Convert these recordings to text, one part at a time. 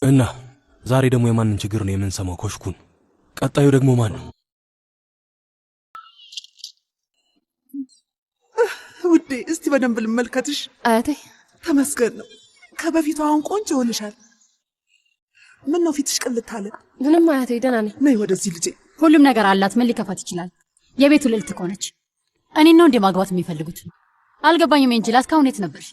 እና ዛሬ ደግሞ የማንን ችግር ነው የምንሰማው? ኮሽኩን። ቀጣዩ ደግሞ ማን ነው? ውዴ እስቲ በደንብ ልመልከትሽ። አያቴ ተመስገን ነው። ከበፊቱ አሁን ቆንጆ ሆነሻል። ምን ነው ፊትሽ ቅልት አለ? ምንም አያቴ ደህና ነኝ። ነይ ወደዚህ ልጄ። ሁሉም ነገር አላት። ምን ሊከፋት ይችላል? የቤቱ ልዕልት ከሆነች እኔን ነው እንዴ ማግባት የሚፈልጉት? አልገባኝም። ኤንጅላ እስካሁን የት ነበርሽ?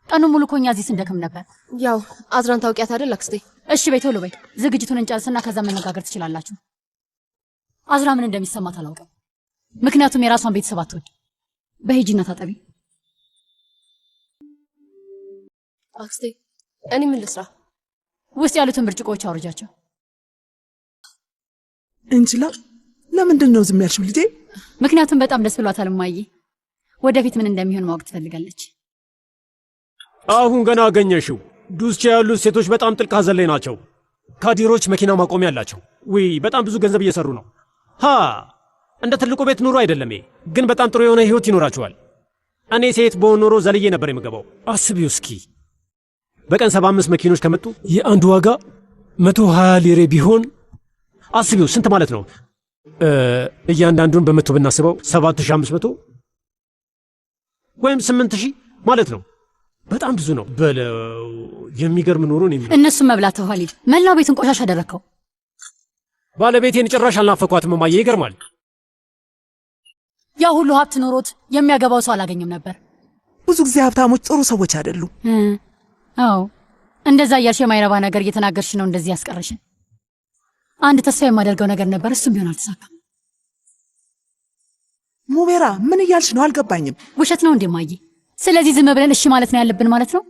ቀኑን ሙሉ ኮኛ እዚህ ስንደክም ነበር። ያው አዝራን ታውቂያት አይደል አክስቴ? እሺ ቤት ቶሎ በይ። ዝግጅቱን እንጨርስና ከዛ መነጋገር ትችላላችሁ። አዝራ ምን እንደሚሰማት አላውቅም። ምክንያቱም የራሷን ቤተሰብ አትወድ። በሂጂና ታጠቢ። አክስቴ እኔ ምን ልስራ? ውስጥ ያሉትን ብርጭቆዎች አውርጃቸው። እንጅላ ለምንድን ነው ዝም ያልሽው ልጄ? ምክንያቱም በጣም ደስ ብሏታል እማዬ። ወደፊት ምን እንደሚሆን ማወቅ ትፈልጋለች። አሁን ገና አገኘሽው። ዱስቼ ያሉት ሴቶች በጣም ጥልቅ ሐዘን ላይ ናቸው። ካዲሮች መኪና ማቆሚያ አላቸው። ውይ በጣም ብዙ ገንዘብ እየሰሩ ነው። እንደ ትልቁ ቤት ኑሮ አይደለም፣ ግን በጣም ጥሩ የሆነ ህይወት ይኖራቸዋል። እኔ ሴት በሆን ኖሮ ዘልዬ ነበር የምገባው። አስቢው እስኪ በቀን 75 መኪኖች ከመጡ የአንዱ ዋጋ 120 ሊሬ ቢሆን አስቢው ስንት ማለት ነው? እያንዳንዱን በመቶ ብናስበው 7500 ወይም 8000 ማለት ነው። በጣም ብዙ ነው። በለው የሚገርም ኑሮ ነው የሚለው። እነሱም መብላት ኋሊድ መላው ቤቱን ቆሻሻ አደረከው። ባለቤቴን ጭራሽ አልናፈኳትም እማዬ። ይገርማል። ያ ሁሉ ሀብት ኖሮት የሚያገባው ሰው አላገኘም ነበር። ብዙ ጊዜ ሀብታሞች ጥሩ ሰዎች አይደሉም። አዎ እንደዛ እያልሽ የማይረባ ነገር እየተናገርሽ ነው እንደዚህ ያስቀረሽን። አንድ ተስፋ የማደርገው ነገር ነበር፣ እሱም ቢሆን አልተሳካም። ሙቤራ ምን እያልሽ ነው? አልገባኝም። ውሸት ነው እንዴ ማዬ? ስለዚህ ዝም ብለን እሺ ማለት ነው ያለብን ማለት ነው?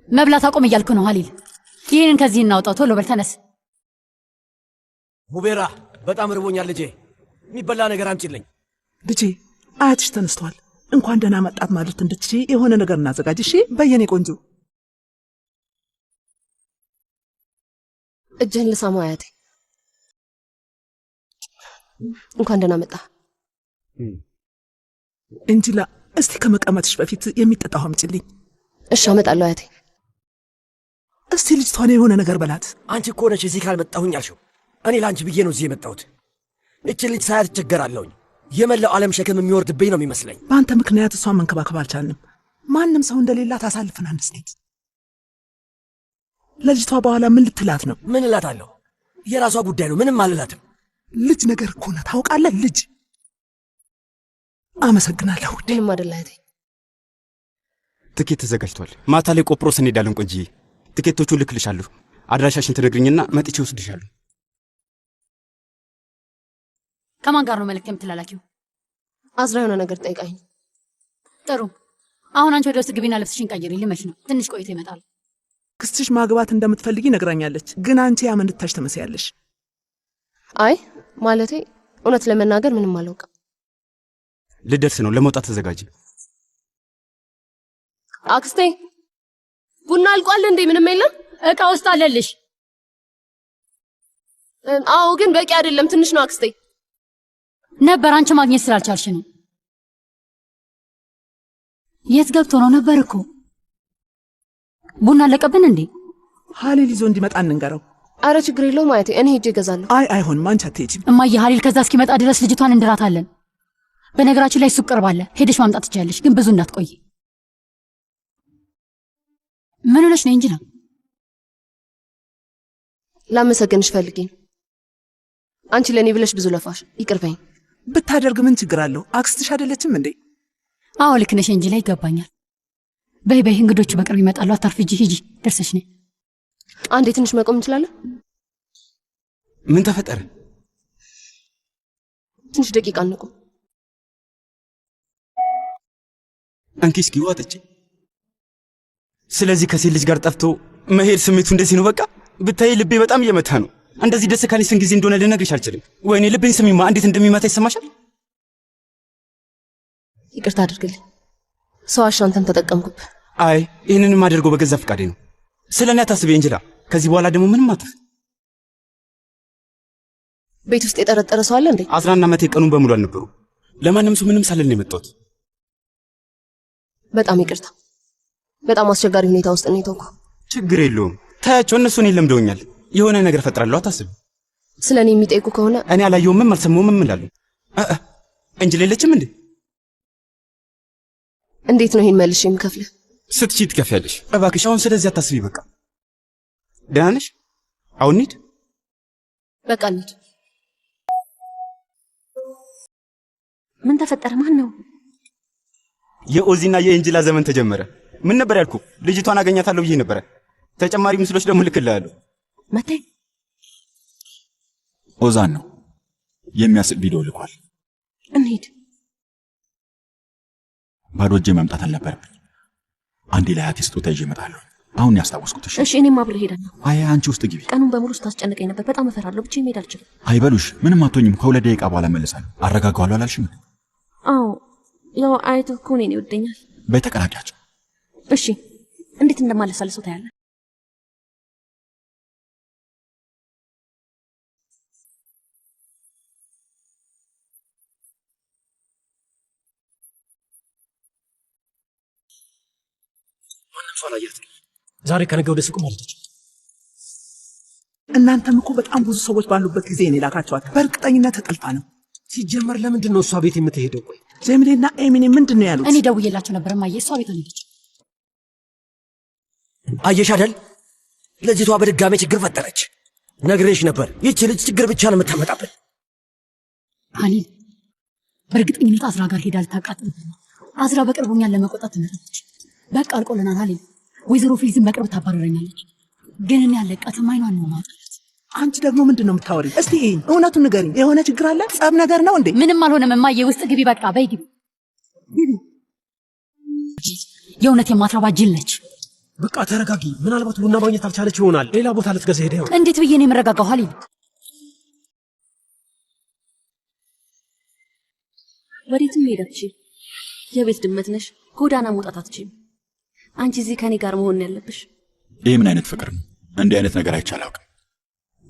መብላት አቆም እያልኩ ነው ሀሊል። ይህንን ከዚህ እናውጣው። ቶሎ በል ተነስ። ሙቤራ በጣም ርቦኛል ልጄ፣ የሚበላ ነገር አምጪልኝ። ልጄ አያትሽ ተነስተዋል። እንኳን ደህና መጣት ማለት እንድትችይ የሆነ ነገር እናዘጋጅ። እሺ በየኔ ቆንጆ። እጅህን ልሳመው አያቴ። እንኳን ደህና መጣ። እንጅላ እስቲ ከመቀመጥሽ በፊት የሚጠጣው አምጪልኝ። እሺ አመጣለሁ አያቴ። እስቲ ልጅቷን የሆነ ነገር በላት። አንቺ እኮ ነሽ እዚህ ካልመጣሁኝ አልሽው። እኔ ለአንቺ ብዬ ነው እዚህ የመጣሁት። እችን ልጅ ሳያት እቸገራለሁኝ። የመላው ዓለም ሸክም የሚወርድብኝ ነው የሚመስለኝ። በአንተ ምክንያት እሷን መንከባከብ አልቻልንም። ማንም ሰው እንደሌላት አሳልፈን አንስቴት። ለልጅቷ በኋላ ምን ልትላት ነው? ምን እላታለሁ? የራሷ ጉዳይ ነው። ምንም አልላትም። ልጅ ነገር እኮ ነው ታውቃለህ። ልጅ አመሰግናለሁ። ምንም አይደል እህቴ። ትኬት ተዘጋጅቷል። ማታ ላይ ቆጵሮስ እንሄዳለን። ቆንጂዬ ትኬቶቹን ልክልሻለሁ። አድራሻሽን ትነግሪኝና መጥቼ ወስድሻለሁ። ከማን ጋር ነው መልእክት የምትላላኪው? አዝራ የሆነ ነገር ጠይቃኝ። ጥሩ። አሁን አንቺ ወደ ውስጥ ግቢና ልብስሽን ቀይሪ። ልመሽ ነው። ትንሽ ቆይቶ ይመጣል። ክስትሽ ማግባት እንደምትፈልጊ ነግራኛለች፣ ግን አንቺ ያመንታሽ ትመስያለሽ። አይ ማለቴ እውነት ለመናገር ምንም አላውቅም። ልደርስ ነው። ለመውጣት ተዘጋጂ። አክስቴ ቡና አልቋል እንዴ? ምንም የለም? እቃ ውስጥ አለልሽ። አዎ ግን በቂ አይደለም። ትንሽ ነው አክስቴ። ነበር አንቺ ማግኘት ስላልቻልሽ ነው። የት ገብቶ ነው? ነበር እኮ። ቡና አለቀብን እንዴ? ሀሊል ይዞ እንዲመጣ እንንገረው። አረ ችግር የለውም አያቴ፣ እኔ ሄጄ እገዛለሁ። አይሆንም፣ አንቺ አትሄጂም። እማዬ ሀሊል ከዛ እስኪመጣ ድረስ ልጅቷን እንድራታለን። በነገራችን ላይ ሱቅ ቀርባለ፣ ሄደሽ ማምጣት ትችያለሽ፣ ግን ብዙ እንዳትቆይ። ምን ሆነሽ ነው እንጂና? ላመሰግንሽ ፈልጌ ነው። አንቺ ለኔ ብለሽ ብዙ ለፋሽ፣ ይቅርበኝ። ብታደርግ ምን ችግር አለው? አክስትሽ አይደለችም እንዴ? አዎ ልክ ነሽ እንጂ ላይ ይገባኛል። በይ በይ፣ እንግዶቹ በቅርብ ይመጣሉ። አታርፍጂ፣ ሂጂ፣ ደርሰሽ ነይ። አንዴ ትንሽ መቆም እንችላለን? ምን ተፈጠረ? ትንሽ ደቂቃ እንቆም። አንቺ እስኪ ዋጥጪ። ስለዚህ ከሴት ልጅ ጋር ጠፍቶ መሄድ ስሜቱ እንደዚህ ነው። በቃ ብታይ ልቤ በጣም እየመታ ነው። እንደዚህ ደስ ካለኝ ስንት ጊዜ እንደሆነ ልነግርሽ አልችልም። ወይኔ ልቤን ስሚማ፣ እንዴት እንደሚመታ ይሰማሻል? ይቅርታ አድርግልኝ። ሰው አንተን ተጠቀምኩብ። አይ ይህንንም አድርገው በገዛ ፍቃዴ ነው። ስለኔ አታስቢ እንጅላ። ከዚህ በኋላ ደግሞ ምንም አትፍ። ቤት ውስጥ የጠረጠረ ሰው አለ እንዴ? 11 ዓመት ቀኑን በሙሉ አልነበሩ። ለማንም ሰው ምንም ሳልል ነው የመጣሁት። በጣም ይቅርታ። በጣም አስቸጋሪ ሁኔታ ውስጥ ነው የተውኩ። ችግር የለውም ታያቸው፣ እነሱ እኔን ለምደውኛል። የሆነ ነገር ፈጥራለሁ አታስብ። ስለኔ የሚጠይቁ ከሆነ እኔ አላየውም አልሰማውም እላለሁ። እንጂ ሌለችም እንዴ? እንዴት ነው ይሄን መልሽ የምከፍልህ? ስትቺ ትከፍያለሽ። እባክሽ አሁን ስለዚህ አታስቢ። በቃ ደህና ነሽ? አሁን እንሂድ። በቃ እንሂድ። ምን ተፈጠረ? ማን ነው? የኦዚና የኤንጅላ ዘመን ተጀመረ። ምን ነበር ያልኩ? ልጅቷን አገኛታለሁ ብዬ ነበረ። ተጨማሪ ምስሎች ደግሞ ልክልሃለሁ። መቴ ኦዛን ነው የሚያስቅ ቪዲዮ ልኳል። እንሂድ። ባዶ እጄ መምጣት አልነበረብኝ። አንዴ ለአያቴ ስጦታ ይዤ እመጣለሁ። አሁን ያስታወስኩት። እሺ እኔም አብሬ እሄዳለሁ። አይ አንቺ ውስጥ ግቢ። ቀኑን በሙሉ ስታስጨንቀኝ ነበር። በጣም እፈራለሁ። ብቻዬን መሄድ አልችልም። አይበሉሽ፣ ምንም አትሆኝም። ከ2 ደቂቃ በኋላ እመለሳለሁ። አረጋጋዋለሁ አላልሽም? አዎ ያው አያትህ እኮ እኔን ይወደኛል። በይ ተቀናጃቸው። እሺ እንዴት እንደማለሳልሰው ታያለህ። ዛሬ ከነገ ወደ ሱቅ ማለቶች። እናንተም እኮ በጣም ብዙ ሰዎች ባሉበት ጊዜ እኔ ላካቸዋት። በእርግጠኝነት ተጠልፋ ነው። ሲጀመር ለምንድን ነው እሷ ቤት የምትሄደው? ቆይ ጀሚሌና ኤሚኔ ምንድን ነው ያሉት? እኔ ደውዬላቸው ነበር እማዬ፣ እሷ ቤት ሄደች። አየሽ አይደል? ልጅቷ በድጋሜ ችግር ፈጠረች። ነግሬሽ ነበር። ይቺ ልጅ ችግር ብቻ ነው የምታመጣብን። ሀሊል በእርግጠኝነት አዝራ ጋር ሄዳ ልታቃጥል። አዝራ በቅርቡ እኛን ለመቆጣት ትመጣለች። በቃ አልቆልናል ሀሊል። ወይዘሮ ፊልዝን በቅርብ ታባረረኛለች። ግን እኔ ያለቃትም አይኗን ነው ማውጣት። አንቺ ደግሞ ምንድን ነው የምታወሪው? እስቲ ይሄን እውነቱን ንገሪኝ። የሆነ ችግር አለ? ጸብ ነገር ነው እንዴ? ምንም አልሆነም እማዬ። ውስጥ ግቢ፣ በቃ በይ ግቢ። የእውነት የማትረባ ጅል ነች። በቃ ተረጋጊ። ምናልባት ቡና ማግኘት አልቻለች ይሆናል። ሌላ ቦታ ልትገዛ ሄደ ይሆናል። እንዴት ብዬ ነው የምረጋጋው ሀሊል? ወዴትም መሄድ አትችይም። የቤት ድመት ነሽ። ጎዳና መውጣት አትችይም። አንቺ እዚህ ከኔ ጋር መሆን ያለብሽ። ይሄ ምን አይነት ፍቅር ነው? እንዲህ አይነት ነገር አይቼ አላውቅም።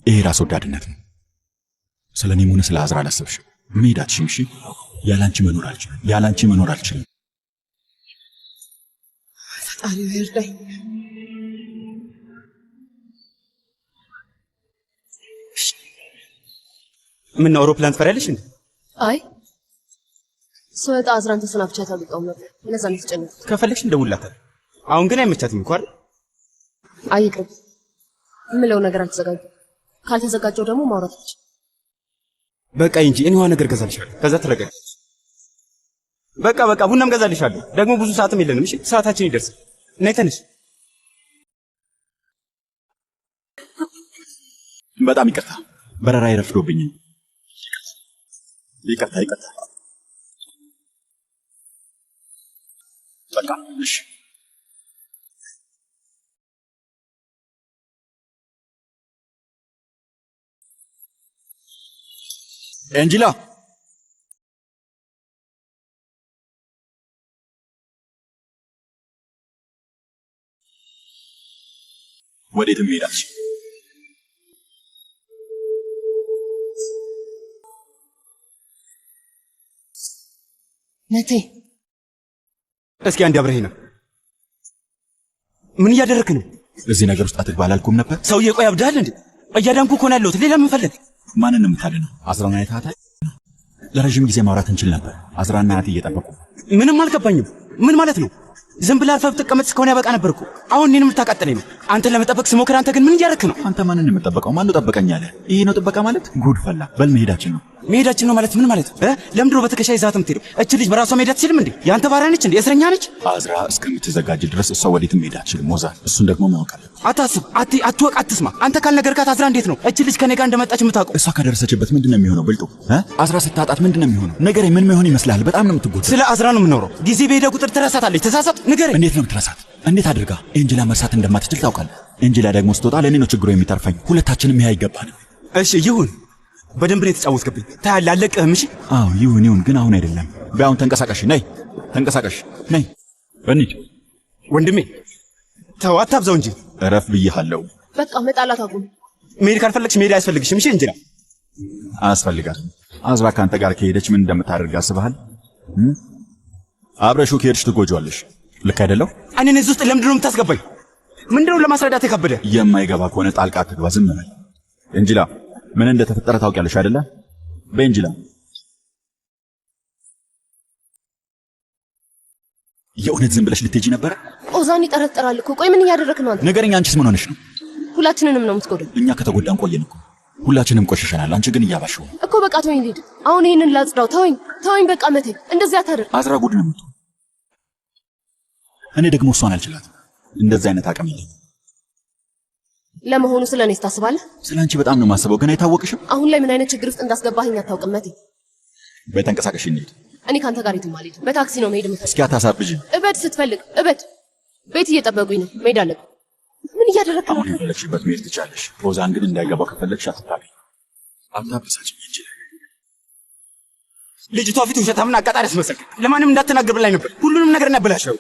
ይሄ ራስ ወዳድነት ነው። ስለኔም ሆነ ስለ አዝራ አላሰብሽም። መሄድ አትችይም። እሺ ያላንቺ መኖር አልችልም። ያላንቺ መኖር አልችልም። ፈጣሪ ይርዳኝ። ምን ነው አውሮፕላን ትፈሪያለሽ እንዴ? አይ ስወጣ አዝራን ተሰናብቻት አልወጣሁም ነበር። ለዛ ነው የተጨነኩት። ከፈለግሽ እንደውላታል። አሁን ግን አይመቻትም እኮ አይደል? አይቅርብ። የምለው ነገር አልተዘጋጀም። ካልተዘጋጀው ደግሞ ማውራት አልችልም። በቃ እንጂ እኔ ውሃ ነገር ገዛልሻለሁ። ከዛ ትረጋጊ። በቃ ቡናም ገዛልሻለሁ። ደግሞ ብዙ ሰዓትም የለንም። እሺ ሰዓታችን ይደርሳል። ነይ ተነሽ። በጣም ይቅርታ፣ በረራ ይረፍዶብኝ። ይቅርታ። በቃ እሺ። ኤንጂላ ወዴትም ሄዳች? ነቴ እስኪ አንድ አብረኸኝ ነው። ምን እያደረክ ነው? እዚህ ነገር ውስጥ አትግባ አላልኩም ነበር? ሰውዬ ቆይ አብዳል እንዴ? እያዳንኩ እኮ ነው ያለሁት። ሌላ ምን ፈለግ? ማንን ነው የምታድነው? አዝራና አይተሃታል? ለረጅም ጊዜ ማውራት እንችል ነበር። አዝራና አያቴ እየጠበቁ። ምንም አልገባኝም። ምን ማለት ነው? ዝም ብለህ አልፈህ ብትቀመጥ እስከሆነ ያበቃ ነበር እኮ። አሁን እኔንም ልታቃጥለኝ ነው። አንተን ለመጠበቅ ስሞክር አንተ ግን ምን እያደረክ ነው? አንተ ማንን ነው የምትጠበቀው? ማን ነው ጠበቀኝ ያለ? ይሄ ነው ጥበቃ ማለት? ጉድ ፈላ። በል መሄዳችን ነው። መሄዳችን ነው ማለት ምን ማለት ነው? ለምንድን ነው በትከሻ ይዛት የምትሄደው? እች ልጅ በራሷ መሄድ አትችልም እንዴ? ያንተ ባሪያ ነች እንዴ? እስረኛ ነች? አዝራ እስከምትዘጋጅ ድረስ እሷ ወዴትም መሄድ አትችልም። ሞዛን እሱን ደግሞ ማወቅ አለብህ። አታስብ፣ አትወቅ፣ አትስማ። አንተ ካልነገርካት አዝራ እንዴት ነው እች ልጅ ከኔ ጋር እንደመጣች የምታውቀው? እሷ ከደረሰችበት ምንድን ነው የሚሆነው? ብልጡ አዝራ ስታጣት ምንድን ነው የሚሆነው? ንገረኝ። ምን መሆን ይመስልሃል? በጣም ነው የምትጎዳው። ስለ አዝራ ነው የምኖረው። ጊዜ በሄደ ቁጥር ትረሳታለች። ተሳሳት፣ ንገረኝ። እንዴት ነው የምትረሳት? እንዴት አድርጋ? ኤንጅላ መርሳት እንደማትችል ታውቃለህ። ኤንጅላ ደግሞ ስትወጣ ለእኔ ነው ችግሩ የሚተርፈኝ። ሁለታችንም ይሄ አይገባንም። እሺ ይሁን። በደንብ ነው የተጫወትክብኝ። ታያለህ፣ አለቅህም። እሺ አዎ ይሁን፣ ግን አሁን አይደለም። በአሁን ተንቀሳቀሽ። ነይ ተንቀሳቀሽ፣ ነይ እንሂድ። ወንድሜ ተው፣ አታብዛው እንጂ። እረፍ ብዬሃለሁ። በቃ መጣላት አቁም። መሄድ ካልፈለግሽ መሄድ አያስፈልግሽም። እሺ እንጀራ አያስፈልጋትም። አዝራ ከአንተ ጋር ከሄደች ምን እንደምታደርግ አስበሃል? አብረሹ ከሄድሽ ትጎጂዋለሽ። ልክ አይደለሁ? እኔን እዚህ ውስጥ ለምንድን ነው የምታስገባኝ? ምንድነው ለማስረዳት የከበደ? የማይገባ ከሆነ ጣልቃ አትግባ፣ ዝም በል። ኤንጂላ ምን እንደተፈጠረ ታውቂያለሽ አይደለ? በኤንጂላ የእውነት ዝም ብለሽ ልትሄጂ ነበረ? ኦዛን ይጠረጥራል እኮ። ቆይ ምን እያደረክ ነው አንተ? ንገረኝ፣ አንቺስ ምን ሆነሽ ነው? ሁላችንንም ነው የምትጎዳው። እኛ ከተጎዳን ቆየን እኮ። ሁላችንም ቆሽሸናል። አንቺ ግን እያባሽው ነው። እኮ በቃ ተወኝ ልሂድ። አሁን ይሄንን ላጽዳው። ተወኝ በቃ መቴ። እንደዚህ አታደርግ። አዝራ ጉድ ነው የምትሆን። እኔ ደግሞ እሷን አልችላትም። እንደዚህ አይነት አቅም የለኝም። ለመሆኑ ስለ እኔ ታስባለህ? ስለ አንቺ በጣም ነው የማስበው፣ ግን አይታወቅሽም። አሁን ላይ ምን አይነት ችግር ውስጥ እንዳስገባህኝ አታውቅም መቴ። በተንቀሳቀሽ እንሂድ። እኔ ካንተ ጋር የትም አልሄድም። በታክሲ ነው መሄድ የምፈልግ። እስኪ አታሳብጂ። እበድ ስትፈልግ እበድ። ቤት እየጠበቁኝ ነው። መሄድ አለብን። ምን እያደረክ ነው? አሁን የፈለግሽበት መሄድ ትቻለሽ። ሮዛን ግን እንዳይገባው ከፈለግሽ አትታገኝ። አታበሳጭኝ እንጂ ልጅቷ ፊት ውሸታምና አቃጣሪ አስመሰልክ። ለማንም እንዳትናገር ብላኝ ነበር። ሁሉንም ነገር እናበላሸው።